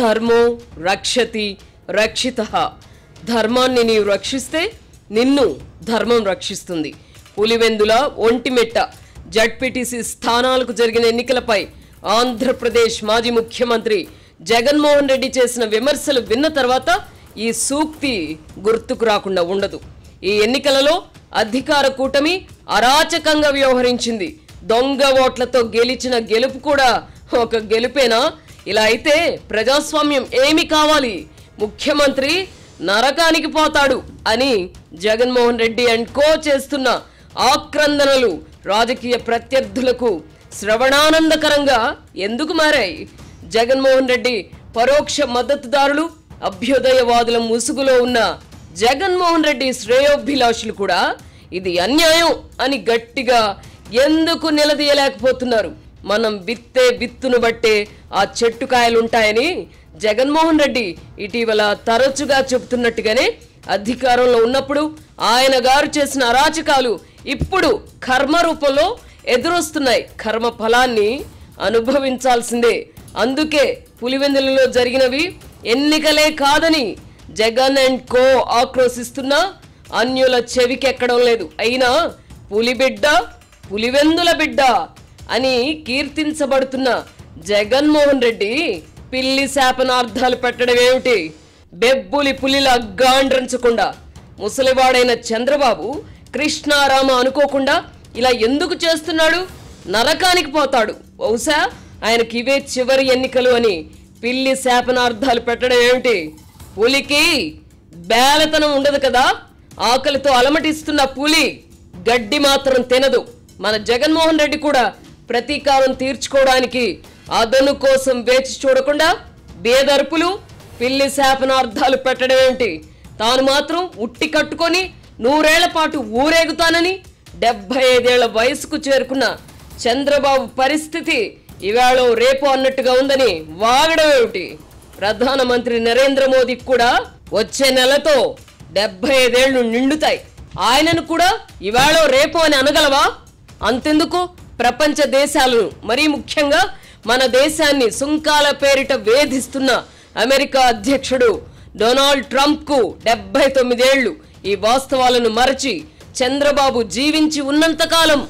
ధర్మో రక్షతి రక్షితః. ధర్మాన్ని నీవు రక్షిస్తే నిన్ను ధర్మం రక్షిస్తుంది. పులివెందుల, ఒంటిమిట్ట జడ్పీటీసీ స్థానాలకు జరిగిన ఎన్నికలపై ఆంధ్రప్రదేశ్ మాజీ ముఖ్యమంత్రి జగన్మోహన్ రెడ్డి చేసిన విమర్శలు విన్న తర్వాత ఈ సూక్తి గుర్తుకు రాకుండా ఉండదు. ఈ ఎన్నికలలో అధికార కూటమి అరాచకంగా వ్యవహరించింది. దొంగ ఓట్లతో గెలిచిన గెలుపు కూడా ఒక గెలుపేనా? ఇలా అయితే ప్రజాస్వామ్యం ఏమి కావాలి? ముఖ్యమంత్రి నరకానికి పోతాడు అని జగన్మోహన్ రెడ్డి అండ్ కో చేస్తున్న ఆక్రందనలు రాజకీయ ప్రత్యర్థులకు శ్రవణానందకరంగా ఎందుకు మారాయి? జగన్మోహన్ రెడ్డి పరోక్ష మద్దతుదారులు, అభ్యుదయవాదుల ముసుగులో ఉన్న జగన్మోహన్ రెడ్డి శ్రేయోభిలాషులు కూడా ఇది అన్యాయం అని గట్టిగా ఎందుకు నిలదీయలేకపోతున్నారు? మనం విత్తే విత్తును బట్టే ఆ చెట్టుకాయలుంటాయని జగన్మోహన్ రెడ్డి ఇటీవల తరచుగా చెబుతున్నట్టుగానే అధికారంలో ఉన్నప్పుడు ఆయన గారు చేసిన అరాచకాలు ఇప్పుడు కర్మ రూపంలో ఎదురొస్తున్నాయి. కర్మ ఫలాన్ని అనుభవించాల్సిందే. అందుకే పులివెందులలో జరిగినవి ఎన్నికలే కాదని జగన్ అండ్ కో ఆక్రోశిస్తున్నా అన్యుల చెవికెక్కడం లేదు. అయినా పులిబిడ్డ, పులివెందుల బిడ్డ అని కీర్తించబడుతున్న జగన్మోహన్ రెడ్డి పిల్లి శాపనార్థాలు పెట్టడం ఏమిటి? బెబ్బులి పులిలా గాండ్రించకుండా ముసలివాడైన చంద్రబాబు కృష్ణారామ అనుకోకుండా ఇలా ఎందుకు చేస్తున్నాడు? నరకానికి పోతాడు. బహుశా ఆయనకి ఇవే చివరి ఎన్నికలు అని పిల్లి శాపనార్థాలు పెట్టడం ఏమిటి? పులికి బేలతనం ఉండదు కదా. ఆకలితో అలమటిస్తున్న పులి గడ్డి మాత్రం తినదు. మన జగన్మోహన్ రెడ్డి కూడా ప్రతీకారం తీర్చుకోవడానికి అదను కోసం వేచి చూడకుండా బేదర్పులు, పిల్లి శాపనార్థాలు పెట్టడం ఏంటి? తాను మాత్రం ఉట్టి కట్టుకొని 100 ఏళ్ల పాటు ఊరేగుతానని 75 ఏళ్ల వయసుకు చేరుకున్న చంద్రబాబు పరిస్థితి ఇవాళ రేపు అన్నట్టుగా ఉందని వాగడం ఏమిటి? ప్రధానమంత్రి నరేంద్ర మోదీకి కూడా వచ్చే నెలతో 75 ఏళ్లు నిండుతాయి. ఆయనను కూడా ఇవాళ రేపు అని అనగలవా? అంతెందుకు, ప్రపంచ దేశాలను, మరీ ముఖ్యంగా మన దేశాన్ని సుంకాల పేరిట వేధిస్తున్న అమెరికా అధ్యక్షుడు డొనాల్డ్ ట్రంప్ కు 79 ఏళ్లు. ఈ వాస్తవాలను మరచి చంద్రబాబు జీవించి ఉన్నంతకాలం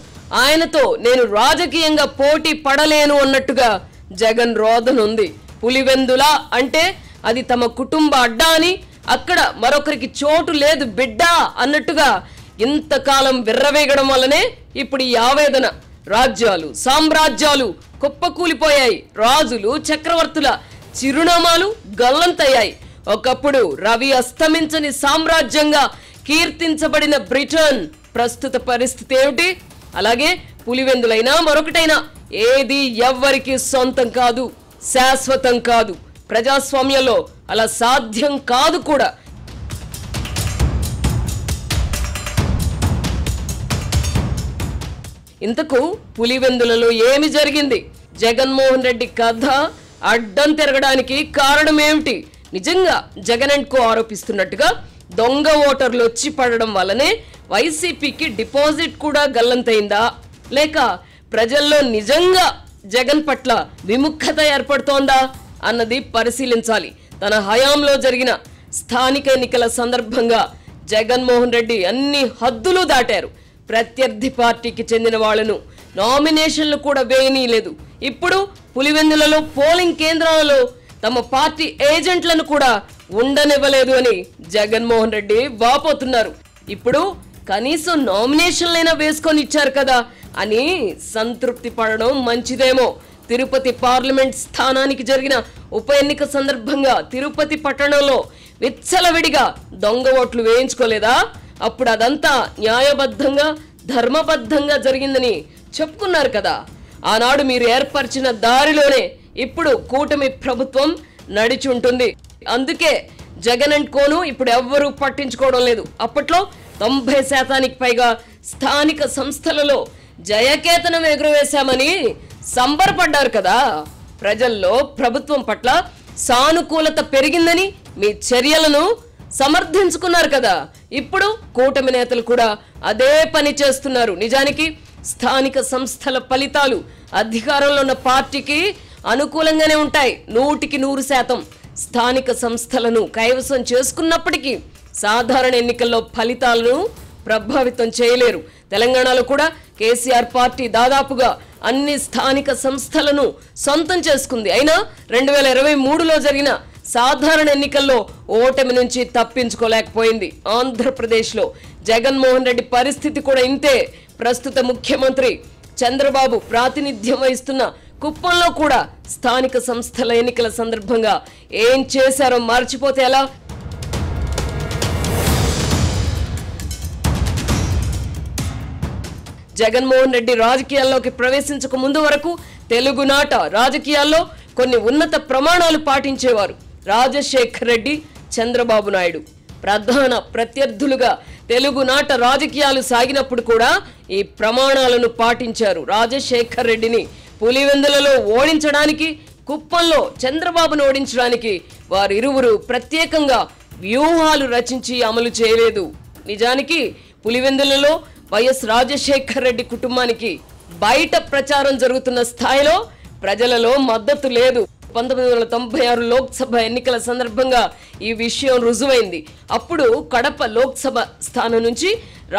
ఆయనతో నేను రాజకీయంగా పోటీ పడలేను అన్నట్టుగా జగన్ రోదన ఉంది. పులివెందుల అంటే అది తమ కుటుంబ అడ్డా అని, అక్కడ మరొకరికి చోటు లేదు బిడ్డా అన్నట్టుగా ఇంతకాలం విర్రవేగడం వల్లనే ఇప్పుడు ఈ ఆవేదన. రాజ్యాలు, సామ్రాజ్యాలు కుప్పకూలిపోయాయి. రాజులు, చక్రవర్తుల చిరునామాలు గల్లంతయ్యాయి. ఒకప్పుడు రవి అస్తమించని సామ్రాజ్యంగా కీర్తించబడిన బ్రిటన్ ప్రస్తుత పరిస్థితి ఏమిటి? అలాగే పులివెందులైనా మరొకటైనా ఏది ఎవ్వరికి సొంతం కాదు, శాశ్వతం కాదు. ప్రజాస్వామ్యంలో అలా సాధ్యం కాదు కూడా. ఇంతకు పులివెందులలో ఏమి జరిగింది? జగన్మోహన్ రెడ్డి కథ అడ్డం తిరగడానికి కారణం ఏమిటి? నిజంగా జగన్ అండ్ కో ఆరోపిస్తున్నట్టుగా దొంగ ఓటర్లు వచ్చి పడడం వల్లనే వైసీపీకి డిపాజిట్ కూడా గల్లంతైందా? లేక ప్రజల్లో నిజంగా జగన్ పట్ల విముఖత ఏర్పడుతోందా అన్నది పరిశీలించాలి. తన హయాంలో జరిగిన స్థానిక ఎన్నికల సందర్భంగా జగన్మోహన్ రెడ్డి అన్ని హద్దులు దాటారు. ప్రత్యర్థి పార్టీకి చెందిన వాళ్లను నామినేషన్లు కూడా వేయనీయలేదు. ఇప్పుడు పులివెందులలో పోలింగ్ కేంద్రాలలో తమ పార్టీ ఏజెంట్లను కూడా ఉండనివ్వలేదు అని జగన్మోహన్ రెడ్డి వాపోతున్నారు. ఇప్పుడు కనీసం నామినేషన్లైనా వేసుకొని ఇచ్చారు కదా అని సంతృప్తి పడడం మంచిదేమో. తిరుపతి పార్లమెంట్ స్థానానికి జరిగిన ఉప ఎన్నిక సందర్భంగా తిరుపతి పట్టణంలో విచ్చలవిడిగా దొంగ ఓట్లు వేయించుకోలేదా? అప్పుడు అదంతా న్యాయబద్ధంగా, ధర్మబద్ధంగా జరిగిందని చెప్పుకున్నారు కదా. ఆనాడు మీరు ఏర్పరిచిన దారిలోనే ఇప్పుడు కూటమి ప్రభుత్వం నడిచి ఉంటుంది. అందుకే జగన్ అండ్ కోను ఇప్పుడు ఎవ్వరూ పట్టించుకోవడం లేదు. అప్పట్లో 90% పైగా స్థానిక సంస్థలలో జయకేతనం ఎగురవేశామని సంబరపడ్డారు కదా. ప్రజల్లో ప్రభుత్వం పట్ల సానుకూలత పెరిగిందని మీ చర్యలను సమర్థించుకున్నారు కదా. ఇప్పుడు కూటమి నేతలు కూడా అదే పని చేస్తున్నారు. నిజానికి స్థానిక సంస్థల ఫలితాలు అధికారంలో ఉన్న పార్టీకి అనుకూలంగానే ఉంటాయి 100%. స్థానిక సంస్థలను కైవసం చేసుకున్నప్పటికీ సాధారణ ఎన్నికల్లో ఫలితాలను ప్రభావితం చేయలేరు. తెలంగాణలో కూడా కేసీఆర్ పార్టీ దాదాపుగా అన్ని స్థానిక సంస్థలను సొంతం చేసుకుంది. అయినా 2023లో జరిగిన సాధారణ ఎన్నికల్లో ఓటమి నుంచి తప్పించుకోలేకపోయింది. ఆంధ్రప్రదేశ్లో జగన్మోహన్ రెడ్డి పరిస్థితి కూడా ఇంతే. ప్రస్తుత ముఖ్యమంత్రి చంద్రబాబు ప్రాతినిధ్యం వహిస్తున్న కుప్పంలో కూడా స్థానిక సంస్థల ఎన్నికల సందర్భంగా ఏం చేశారో మర్చిపోతే ఎలా? జగన్మోహన్ రెడ్డి రాజకీయాల్లోకి ప్రవేశించక ముందు వరకు తెలుగునాట రాజకీయాల్లో కొన్ని ఉన్నత ప్రమాణాలు పాటించేవారు. రాజశేఖర్ రెడ్డి, చంద్రబాబు నాయుడు ప్రధాన ప్రత్యర్థులుగా తెలుగునాట రాజకీయాలు సాగినప్పుడు కూడా ఈ ప్రమాణాలను పాటించారు. రాజశేఖర్ రెడ్డిని పులివెందులలో ఓడించడానికి, కుప్పంలో చంద్రబాబును ఓడించడానికి వారిరువురు ప్రత్యేకంగా వ్యూహాలు రచించి అమలు చేయలేదు. నిజానికి పులివెందులలో వైఎస్ రాజశేఖర్ రెడ్డి కుటుంబానికి బయట ప్రచారం జరుగుతున్న స్థాయిలో ప్రజలలో మద్దతు లేదు. 1996 లోక్సభ ఎన్నికల సందర్భంగా ఈ విషయం రుజువైంది. అప్పుడు కడప లోక్సభ స్థానం నుంచి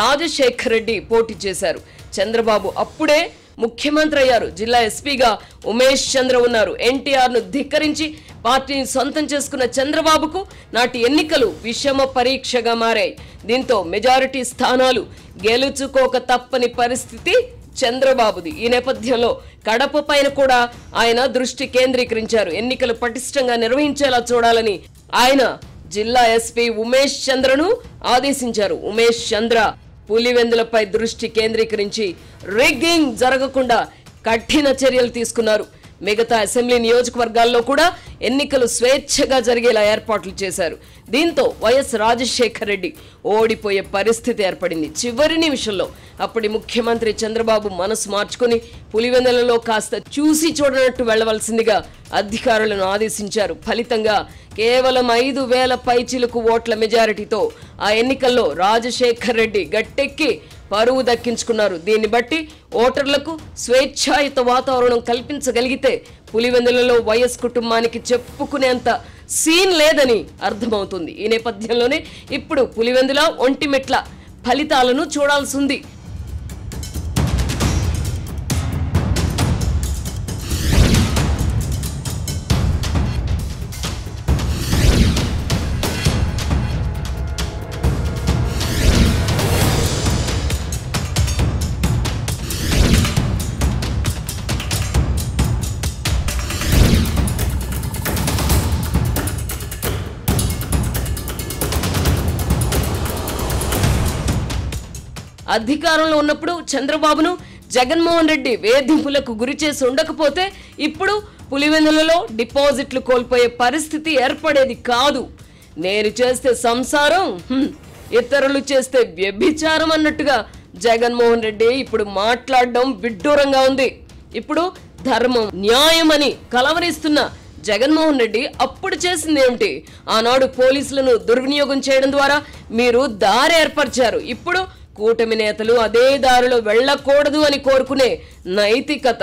రాజశేఖర్ రెడ్డి పోటీ చేశారు. చంద్రబాబు అప్పుడే ముఖ్యమంత్రి అయ్యారు. జిల్లా ఎస్పీగా ఉమేష్ చంద్ర ఉన్నారు. ఎన్టీఆర్ను ధిక్కరించి పార్టీని సొంతం చేసుకున్న చంద్రబాబుకు నాటి ఎన్నికలు విషమ పరీక్షగా మారాయి. దీంతో మెజారిటీ స్థానాలు గెలుచుకోక తప్పని పరిస్థితి చంద్రబాబుది. ఈ నేపథ్యంలో కడప పైన కూడా ఆయన దృష్టి కేంద్రీకరించారు. ఎన్నికలు పటిష్టంగా నిర్వహించేలా చూడాలని ఆయన జిల్లా ఎస్పీ ఉమేష్ చంద్రను ఆదేశించారు. ఉమేష్ చంద్ర పులివెందులపై దృష్టి కేంద్రీకరించి రిగ్గింగ్ జరగకుండా కఠిన చర్యలు తీసుకున్నారు. మిగతా అసెంబ్లీ నియోజకవర్గాల్లో కూడా ఎన్నికలు స్వేచ్ఛగా జరిగేలా ఏర్పాట్లు చేశారు. దీంతో వైఎస్ రాజశేఖర్ రెడ్డి ఓడిపోయే పరిస్థితి ఏర్పడింది. చివరి నిమిషంలో అప్పటి ముఖ్యమంత్రి చంద్రబాబు మనసు మార్చుకుని పులివెందులలో కాస్త చూసి చూడనట్టు వెళ్లవలసిందిగా అధికారులను ఆదేశించారు. ఫలితంగా కేవలం 5,000 పైచిలకు ఓట్ల మెజారిటీతో ఆ ఎన్నికల్లో రాజశేఖర్ రెడ్డి గట్టెక్కి పరువు దక్కించుకున్నారు. దీన్ని బట్టి ఓటర్లకు స్వేచ్ఛాయుత వాతావరణం కల్పించగలిగితే పులివెందులలో వైఎస్ కుటుంబానికి చెప్పుకునేంత సీన్ లేదని అర్థమవుతుంది. ఈ నేపథ్యంలోనే ఇప్పుడు పులివెందుల, ఒంటిమిట్ల ఫలితాలను చూడాల్సింది. అధికారంలో ఉన్నప్పుడు చంద్రబాబును జగన్మోహన్ రెడ్డి వేధింపులకు గురి చేసి ఉండకపోతే ఇప్పుడు పులివెందులలో డిపాజిట్లు కోల్పోయే పరిస్థితి ఏర్పడేది కాదు. నేను చేస్తే సంసారం, ఇతరులు చేస్తే వ్యభిచారం అన్నట్టుగా జగన్మోహన్ రెడ్డి ఇప్పుడు మాట్లాడడం విడ్డూరంగా ఉంది. ఇప్పుడు ధర్మం, న్యాయం అని కలవరిస్తున్న జగన్మోహన్ రెడ్డి అప్పుడు చేసింది ఏమిటి? ఆనాడు పోలీసులను దుర్వినియోగం చేయడం ద్వారా మీరు దారి ఏర్పరిచారు. ఇప్పుడు కూటమి నేతలు అదే దారిలో వెళ్ళకూడదు అని కోరుకునే నైతికత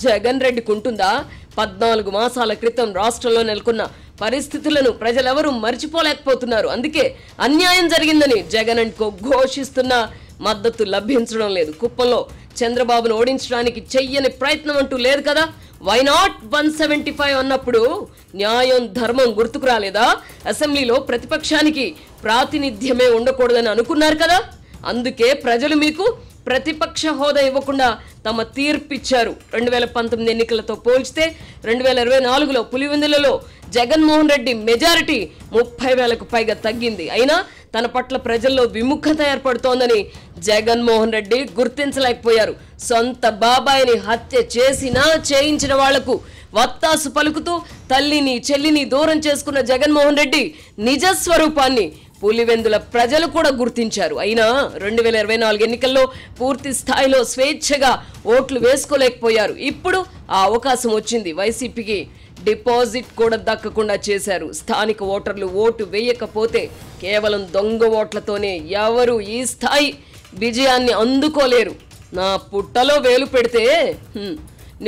జగన్ రెడ్డికి ఉంటుందా? 14 మాసాల క్రితం రాష్ట్రంలో నెలకొన్న పరిస్థితులను ప్రజలెవరూ మర్చిపోలేకపోతున్నారు. అందుకే అన్యాయం జరిగిందని జగన్ అండ్ కో ఘోషిస్తున్న మద్దతు లభించడం లేదు. కుప్పంలో చంద్రబాబును ఓడించడానికి చెయ్యని ప్రయత్నం అంటూ లేదు కదా. వై నాట్ 175 అన్నప్పుడు న్యాయం, ధర్మం గుర్తుకు రాలేదా? అసెంబ్లీలో ప్రతిపక్షానికి ప్రాతినిధ్యమే ఉండకూడదని అనుకున్నారు కదా. అందుకే ప్రజలు మీకు ప్రతిపక్ష హోదా ఇవ్వకుండా తమ తీర్పిచ్చారు. 2019 ఎన్నికలతో పోల్చితే 2024లో పులివెందులలో జగన్మోహన్ రెడ్డి మెజారిటీ 30,000కు పైగా తగ్గింది. అయినా తన పట్ల ప్రజల్లో విముఖత ఏర్పడుతోందని జగన్మోహన్ రెడ్డి గుర్తించలేకపోయారు. సొంత బాబాయిని హత్య చేసినా చేయించిన వాళ్లకు వత్తాసు పలుకుతూ తల్లిని, చెల్లిని దూరం చేసుకున్న జగన్మోహన్ రెడ్డి నిజ స్వరూపాన్ని పులివెందుల ప్రజలు కూడా గుర్తించారు. అయినా 2024 ఎన్నికల్లో పూర్తి స్థాయిలో స్వేచ్ఛగా ఓట్లు వేసుకోలేకపోయారు. ఇప్పుడు ఆ అవకాశం వచ్చింది. వైసీపీకి డిపాజిట్ కూడా దక్కకుండా చేశారు. స్థానిక ఓటర్లు ఓటు వేయకపోతే కేవలం దొంగ ఓట్లతోనే ఎవరు ఈ స్థాయి విజయాన్ని అందుకోలేరు. నా పుట్టలో వేలు పెడితే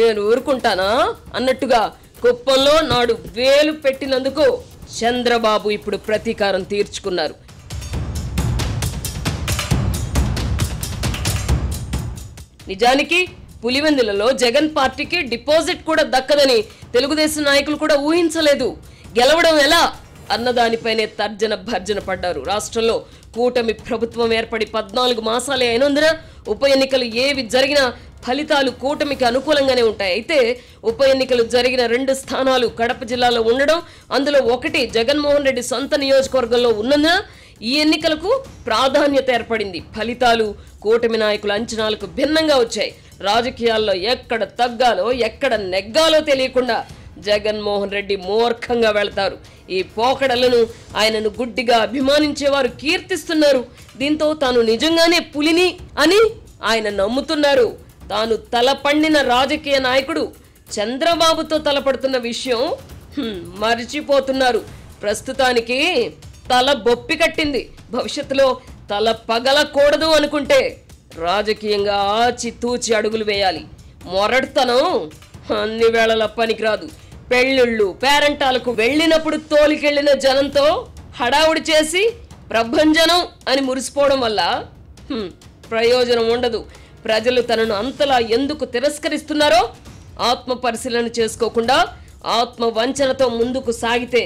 నేను ఊరుకుంటానా అన్నట్టుగా కుప్పంలో నాడు వేలు పెట్టినందుకు చంద్రబాబు ఇప్పుడు ప్రతీకారం తీర్చుకున్నారు. నిజానికి పులివెందులలో జగన్ పార్టీకి డిపాజిట్ కూడా దక్కదని తెలుగుదేశం నాయకులు కూడా ఊహించలేదు. గెలవడం ఎలా అన్నదానిపైనే తర్జన భర్జన పడ్డారు. రాష్ట్రంలో కూటమి ప్రభుత్వం ఏర్పడి 14 మాసాలే అయినందున ఉప ఎన్నికలు ఏవి జరిగినా ఫలితాలు కూటమికి అనుకూలంగానే ఉంటాయి. అయితే ఉప ఎన్నికలు జరిగిన 2 స్థానాలు కడప జిల్లాలో ఉండడం, అందులో ఒకటి జగన్మోహన్ రెడ్డి సొంత నియోజకవర్గంలో ఉన్నందున ఈ ఎన్నికలకు ప్రాధాన్యత ఏర్పడింది. ఫలితాలు కూటమి నాయకుల అంచనాలకు భిన్నంగా వచ్చాయి. రాజకీయాల్లో ఎక్కడ తగ్గాలో ఎక్కడ నెగ్గాలో తెలియకుండా జగన్మోహన్ రెడ్డి మూర్ఖంగా వెళ్తారు. ఈ పోకడలను ఆయనను గుడ్డిగా అభిమానించేవారు కీర్తిస్తున్నారు. దీంతో తాను నిజంగానే పులిని అని ఆయన నమ్ముతున్నారు. తాను తలపండిన రాజకీయ నాయకుడు చంద్రబాబుతో తలపడుతున్న విషయం మరిచిపోతున్నారు. ప్రస్తుతానికి తల బొప్పి కట్టింది. భవిష్యత్తులో తల పగలకూడదు అనుకుంటే రాజకీయంగా ఆచితూచి అడుగులు వేయాలి. మొరటుతనం అన్ని వేళల పనికిరాదు. పెళ్ళిళ్ళు పేరంటాలకు వెళ్ళినప్పుడు తోలికెళ్లిన జనంతో హడావుడి చేసి ప్రభంజనం అని మురిసిపోవడం వల్ల ప్రయోజనం ఉండదు. ప్రజలు తనను అంతలా ఎందుకు తిరస్కరిస్తున్నారో ఆత్మ పరిశీలన చేసుకోకుండా ఆత్మ వంచనతో ముందుకు సాగితే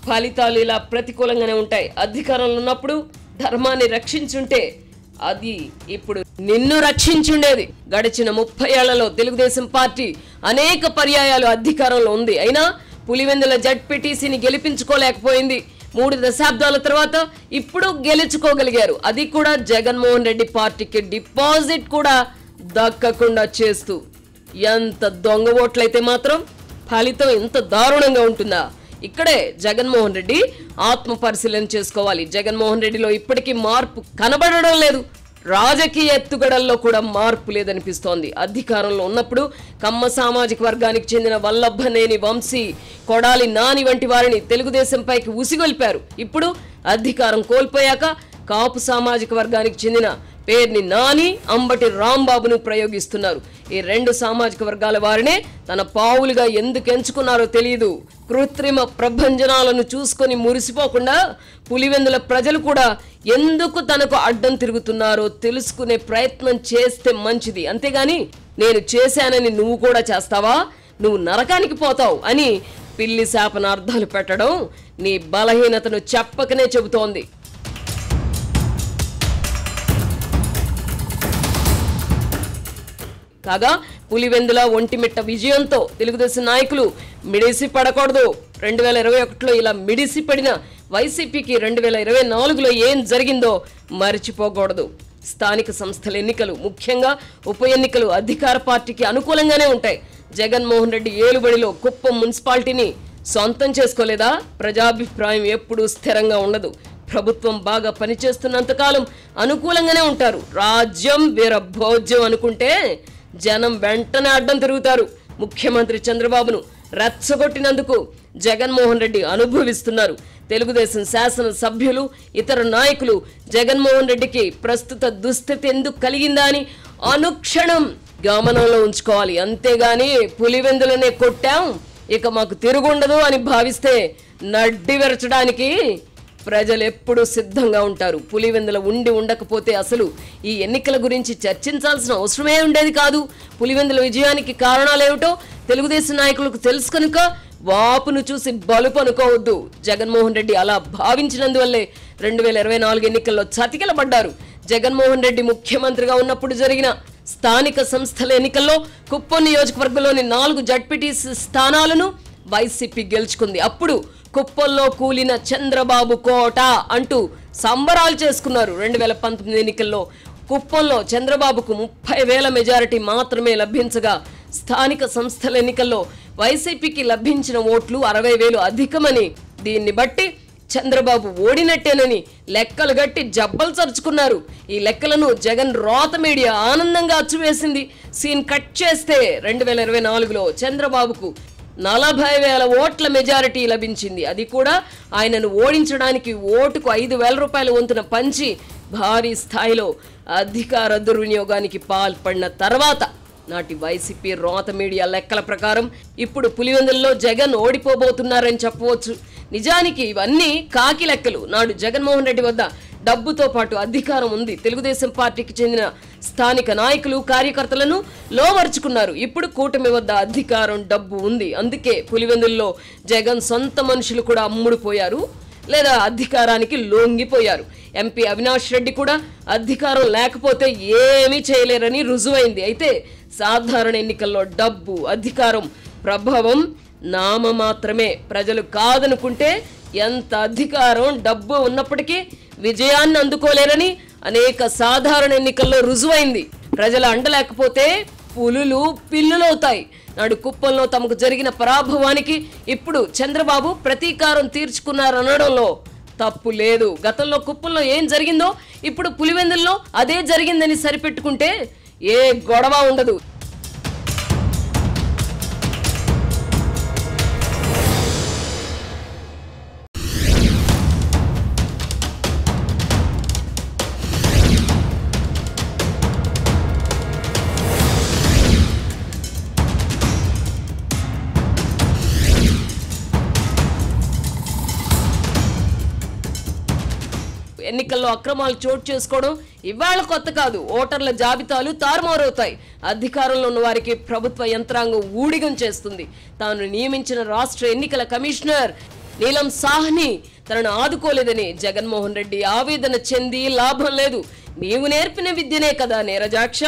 ఫలితాలు ఇలా ప్రతికూలంగానే ఉంటాయి. అధికారంలో ఉన్నప్పుడు ధర్మాన్ని రక్షించుంటే అది ఇప్పుడు నిన్ను రక్షించుండేది. గడిచిన 30 ఏళ్లలో తెలుగుదేశం పార్టీ అనేక పర్యాయాలు అధికారంలో ఉంది. అయినా పులివెందుల జడ్పీటీసీని గెలిపించుకోలేకపోయింది. 3 దశాబ్దాల తర్వాత ఇప్పుడు గెలుచుకోగలిగారు. అది కూడా జగన్మోహన్ రెడ్డి పార్టీకి డిపాజిట్ కూడా దక్కకుండా చేస్తూ. ఎంత దొంగ ఓట్లయితే మాత్రం ఫలితం ఇంత దారుణంగా ఉంటుందా? ఇక్కడే జగన్మోహన్ రెడ్డి ఆత్మ పరిశీలన చేసుకోవాలి. జగన్మోహన్ రెడ్డిలో ఇప్పటికీ మార్పు కనబడడం లేదు. రాజకీయ ఎత్తుగడల్లో కూడా మార్పు లేదనిపిస్తోంది. అధికారంలో ఉన్నప్పుడు కమ్మ సామాజిక వర్గానికి చెందిన వల్లభనేని వంశీ, కొడాలి నాని వంటి వారిని తెలుగుదేశంపైకి ఉసిగొల్పారు. ఇప్పుడు అధికారం కోల్పోయాక కాపు సామాజిక వర్గానికి చెందిన పేర్ని నాని, అంబటి రాంబాబును ప్రయోగిస్తున్నారు. ఈ 2 సామాజిక వర్గాల వారినే తన పావులుగా ఎందుకు ఎంచుకున్నారో తెలియదు. కృత్రిమ ప్రభంజనాలను చూసుకొని మురిసిపోకుండా పులివెందుల ప్రజలు కూడా ఎందుకు తనకు అడ్డం తిరుగుతున్నారో తెలుసుకునే ప్రయత్నం చేస్తే మంచిది. అంతేగాని నేను చేశానని నువ్వు కూడా చేస్తావా, నువ్వు నరకానికి పోతావు అని పిల్లి శాపనార్థాలు పెట్టడం నీ బలహీనతను చెప్పకనే చెబుతోంది. కాగా పులివెందుల ఒంటిమిట్ట విజయంతో తెలుగుదేశం నాయకులు మిడిసి పడకూడదు. 2021లో ఇలా మిడిసి పడిన వైసీపీకి 2024లో ఏం జరిగిందో మరిచిపోకూడదు. స్థానిక సంస్థల ఎన్నికలు, ముఖ్యంగా ఉప ఎన్నికలు అధికార పార్టీకి అనుకూలంగానే ఉంటాయి. జగన్మోహన్ రెడ్డి ఏలుబడిలో కుప్పం మున్సిపాలిటీని సొంతం చేసుకోలేదా? ప్రజాభిప్రాయం ఎప్పుడూ స్థిరంగా ఉండదు. ప్రభుత్వం బాగా పనిచేస్తున్నంతకాలం అనుకూలంగానే ఉంటారు. రాజ్యం వీరభోజ్యం అనుకుంటే జనం వెంటనే అడ్డం తిరుగుతారు. ముఖ్యమంత్రి చంద్రబాబును రెచ్చగొట్టినందుకు జగన్మోహన్ రెడ్డి అనుభవిస్తున్నారు. తెలుగుదేశం శాసన సభ్యులు, ఇతర నాయకులు జగన్మోహన్ రెడ్డికి ప్రస్తుత దుస్థితి ఎందుకు కలిగిందా అని అనుక్షణం గమనంలో ఉంచుకోవాలి. అంతేగాని పులివెందులనే కొట్టాం ఇక మాకు తిరుగుండదు అని భావిస్తే నడ్డి విరచడానికి ప్రజలు ఎప్పుడూ సిద్ధంగా ఉంటారు. పులివెందుల ఉండకపోతే అసలు ఈ ఎన్నికల గురించి చర్చించాల్సిన అవసరమే ఉండేది కాదు. పులివెందుల విజయానికి కారణాలేమిటో తెలుగుదేశం నాయకులకు తెలుసు కనుక వాపును చూసి బలుపు అనుకోవద్దు. జగన్మోహన్ రెడ్డి అలా భావించినందువల్లే 2024 ఎన్నికల్లో చతికిలబడ్డారు. జగన్మోహన్ రెడ్డి ముఖ్యమంత్రిగా ఉన్నప్పుడు జరిగిన స్థానిక సంస్థల ఎన్నికల్లో కుప్పం నియోజకవర్గంలోని 4 జడ్పీటీసీ స్థానాలను వైసీపీ గెలుచుకుంది. అప్పుడు కుప్పంలో కూలిన చంద్రబాబు కోట అంటూ సంబరాలు చేసుకున్నారు. 2019 ఎన్నికల్లో కుప్పంలో చంద్రబాబుకు 30,000 మెజారిటీ మాత్రమే లభించగా స్థానిక సంస్థల ఎన్నికల్లో వైసీపీకి లభించిన ఓట్లు 60,000 అధికమని, దీన్ని బట్టి చంద్రబాబు ఓడినట్టేనని లెక్కలు గట్టి జబ్బలు చరుచుకున్నారు. ఈ లెక్కలను జగన్ రోత మీడియా ఆనందంగా అచ్చువేసింది. సీన్ కట్ చేస్తే 2024లో చంద్రబాబుకు 40,000 ఓట్ల మెజారిటీ లభించింది. అది కూడా ఆయనను ఓడించడానికి ఓటుకు 5,000 రూపాయల వంతున పంచి భారీ స్థాయిలో అధికార దుర్వినియోగానికి పాల్పడిన తర్వాత నాటి వైసీపీ రోత మీడియా లెక్కల ప్రకారం ఇప్పుడు పులివెందుల్లో జగన్ ఓడిపోబోతున్నారని చెప్పవచ్చు. నిజానికి ఇవన్నీ కాకి లెక్కలు. నాడు జగన్మోహన్ రెడ్డి వద్ద డబ్బుతో పాటు అధికారం ఉంది. తెలుగుదేశం పార్టీకి చెందిన స్థానిక నాయకులు కార్యకర్తలను లోవర్చుకున్నారు. ఇప్పుడు కూటమి వద్ద అధికారం డబ్బు ఉంది. అందుకే పులివెందుల్లో జగన్ సొంత మనుషులు కూడా అమ్ముడుపోయారు లేదా అధికారానికి లొంగిపోయారు. ఎంపీ అవినాష్ రెడ్డి కూడా అధికారం లేకపోతే ఏమీ చేయలేరని రుజువైంది. అయితే సాధారణ ఎన్నికల్లో డబ్బు, అధికారం, ప్రభావం నామ మాత్రమే. ప్రజలు కాదనుకుంటే ఎంత అధికారం, డబ్బు ఉన్నప్పటికీ విజయాన్ని అందుకోలేరని అనేక సాధారణ ఎన్నికల్లో రుజువైంది. ప్రజల అండలేకపోతే పులులు పిల్లులవుతాయి. నాడు కుప్పంలో తమకు జరిగిన పరాభవానికి ఇప్పుడు చంద్రబాబు ప్రతీకారం తీర్చుకున్నారనడంలో తప్పు లేదు. గతంలో కుప్పంలో ఏం జరిగిందో ఇప్పుడు పులివెందుల్లో అదే జరిగిందని సరిపెట్టుకుంటే ఏ గొడవ ఉండదు. ఎన్నికల్లో అక్రమాలు చోటు చేసుకోవడం ఇవాళ కొత్త కాదు. ఓటర్ల జాబితాలు తారుమారవుతాయి. అధికారంలో ఉన్న వారికి ప్రభుత్వ యంత్రాంగం ఊడిగం చేస్తుంది. తాను నియమించిన రాష్ట్ర ఎన్నికల కమిషనర్ నీలం సాహ్ని తనను ఆదుకోలేదని జగన్మోహన్ రెడ్డి ఆవేదన చెంది లాభం లేదు. నీవు నేర్పిన విద్యనే కదా నీరజాక్ష.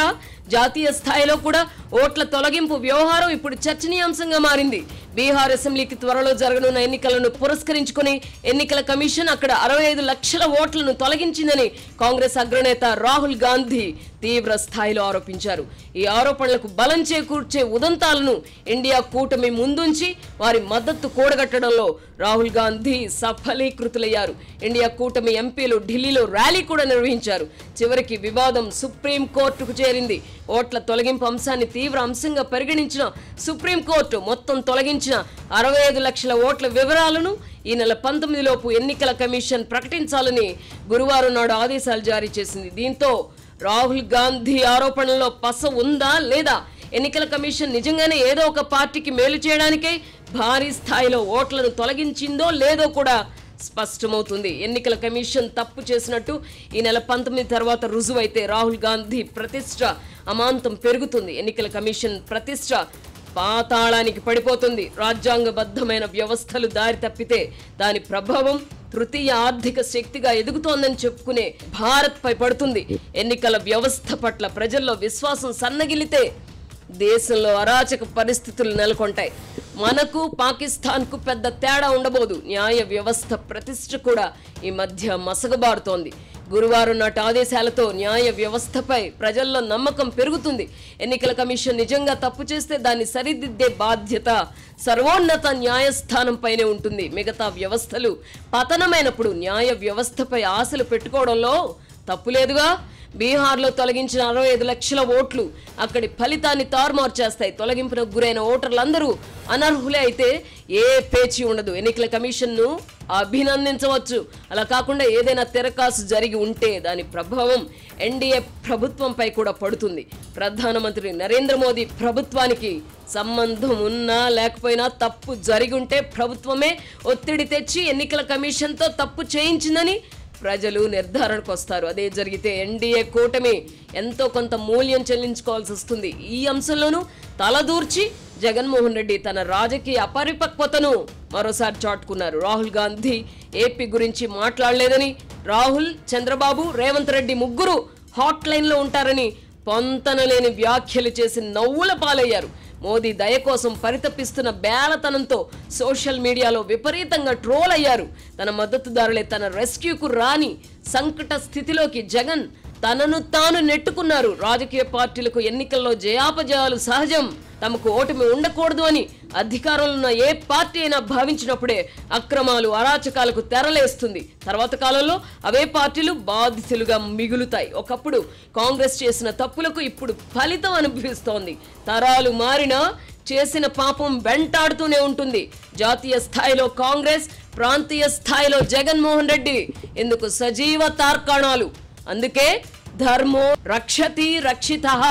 జాతీయ స్థాయిలో కూడా ఓట్ల తొలగింపు వ్యవహారం ఇప్పుడు చర్చనీయాంశంగా మారింది. బీహార్ అసెంబ్లీకి త్వరలో జరగనున్న ఎన్నికలను పురస్కరించుకుని ఎన్నికల కమిషన్ అక్కడ 65 లక్షల ఓట్లను తొలగించిందని కాంగ్రెస్ అగ్రనేత రాహుల్ గాంధీ తీవ్ర స్థాయిలో ఆరోపించారు. ఈ ఆరోపణలకు బలం చేకూర్చే ఉదంతాలను ఇండియా కూటమి ముందుంచి వారి మద్దతు కూడగట్టడంలో రాహుల్ గాంధీ సఫలీకృతులయ్యారు. ఇండియా కూటమి ఎంపీలు ఢిల్లీలో ర్యాలీ కూడా నిర్వహించారు. చివరికి వివాదం సుప్రీంకోర్టుకు చేరింది. ఓట్ల తొలగింపు అంశాన్ని తీవ్ర అంశంగా పరిగణించిన సుప్రీంకోర్టు మొత్తం తొలగించిన 65 లక్షల ఓట్ల వివరాలను ఈ నెల 19లోపు ఎన్నికల కమిషన్ ప్రకటించాలని గురువారం నాడు ఆదేశాలు జారీ చేసింది. దీంతో రాహుల్ గాంధీ ఆరోపణల్లో పస ఉందా లేదా, ఎన్నికల కమిషన్ నిజంగానే ఏదో ఒక పార్టీకి మేలు చేయడానికే భారీ స్థాయిలో ఓట్లను తొలగించిందో లేదో కూడా స్పష్టమవుతుంది. ఎన్నికల కమిషన్ తప్పు చేసినట్టు ఈ నెల 19 తర్వాత రుజువైతే రాహుల్ గాంధీ ప్రతిష్ట అమాంతం పెరుగుతుంది. ఎన్నికల కమిషన్ ప్రతిష్ట పాతాళానికి పడిపోతుంది. రాజ్యాంగబద్ధమైన వ్యవస్థలు దారి తప్పితే దాని ప్రభావం తృతీయ ఆర్థిక శక్తిగా ఎదుగుతోందని చెప్పుకునే భారత్ పై పడుతుంది. ఎన్నికల వ్యవస్థ పట్ల ప్రజల్లో విశ్వాసం సన్నగిలితే దేశంలో అరాచక పరిస్థితులు నెలకొంటాయి. మనకు పాకిస్తాన్కు పెద్ద తేడా ఉండబోదు. న్యాయ వ్యవస్థ ప్రతిష్ట కూడా ఈ మధ్య మసగబారుతోంది. గురువారం నాటి ఆదేశాలతో న్యాయ వ్యవస్థపై ప్రజల్లో నమ్మకం పెరుగుతుంది. ఎన్నికల కమిషన్ నిజంగా తప్పు చేస్తే దాన్ని సరిదిద్దే బాధ్యత సర్వోన్నత న్యాయస్థానంపైనే ఉంటుంది. మిగతా వ్యవస్థలు పతనమైనప్పుడు న్యాయ వ్యవస్థపై ఆశలు పెట్టుకోవడంలో తప్పులేదుగా. బీహార్లో తొలగించిన 65 లక్షల ఓట్లు అక్కడి ఫలితాన్ని తారుమారు చేస్తాయి. తొలగింపునకు గురైన ఓటర్లందరూ అనర్హులే అయితే ఏ పేచీ ఉండదు. ఎన్నికల కమిషన్ను అభినందించవచ్చు. అలా కాకుండా ఏదైనా తెరకాసు జరిగి ఉంటే దాని ప్రభావం ఎన్డీఏ ప్రభుత్వంపై కూడా పడుతుంది. ప్రధానమంత్రి నరేంద్ర మోదీ ప్రభుత్వానికి సంబంధం ఉన్నా లేకపోయినా తప్పు జరిగి ఉంటే ప్రభుత్వమే ఒత్తిడి తెచ్చి ఎన్నికల కమిషన్తో తప్పు చేయించిందని ప్రజలు నిర్ధారణకు వస్తారు. అదే జరిగితే ఎన్డీఏ కూటమి ఎంతో కొంత మూల్యం చెల్లించుకోవాల్సి వస్తుంది. ఈ అంశంలోనూ తలదూర్చి జగన్మోహన్ రెడ్డి తన రాజకీయ అపరిపక్వతను మరోసారి చాటుకున్నారు. రాహుల్ గాంధీ ఏపీ గురించి మాట్లాడలేదని, రాహుల్, చంద్రబాబు, రేవంత్ రెడ్డి ముగ్గురు హాట్ లైన్లో ఉంటారని పొంతనలేని వ్యాఖ్యలు చేసి నవ్వుల పాలయ్యారు. మోదీ దయ కోసం పరితపిస్తున్న బేలతనంతో సోషల్ మీడియాలో విపరీతంగా ట్రోల్ అయ్యారు. తన మద్దతుదారులే తన రెస్క్యూకు రాని సంకట స్థితిలోకి జగన్ తనను తాను నెట్టుకున్నారు. రాజకీయ పార్టీలకు ఎన్నికల్లో జయాపజయాలు సహజం, తమకు ఓటమి ఉండకూడదు అని అధికారంలో ఉన్న ఏ పార్టీ అయినా భావించినప్పుడే అక్రమాలు, అరాచకాలకు తెరలేస్తుంది. తర్వాత కాలంలో అవే పార్టీలు బాధితులుగా మిగులుతాయి. ఒకప్పుడు కాంగ్రెస్ చేసిన తప్పులకు ఇప్పుడు ఫలితం అనుభవిస్తోంది. తరాలు మారినా చేసిన పాపం వెంటాడుతూనే ఉంటుంది. జాతీయ స్థాయిలో కాంగ్రెస్, ప్రాంతీయ స్థాయిలో జగన్మోహన్ రెడ్డి ఎందుకు సజీవ తార్కాణాలు. అందుకే ధర్మో రక్షతి రక్షితః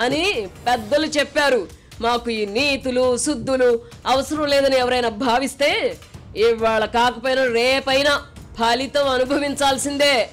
అని పెద్దలు చెప్పారు. మాకు ఈ నీతులు శుద్ధులు అవసరం లేదని ఎవరైనా భావిస్తే ఇవాళ కాకపోయినా రేపైనా ఫలితం అనుభవించాల్సిందే.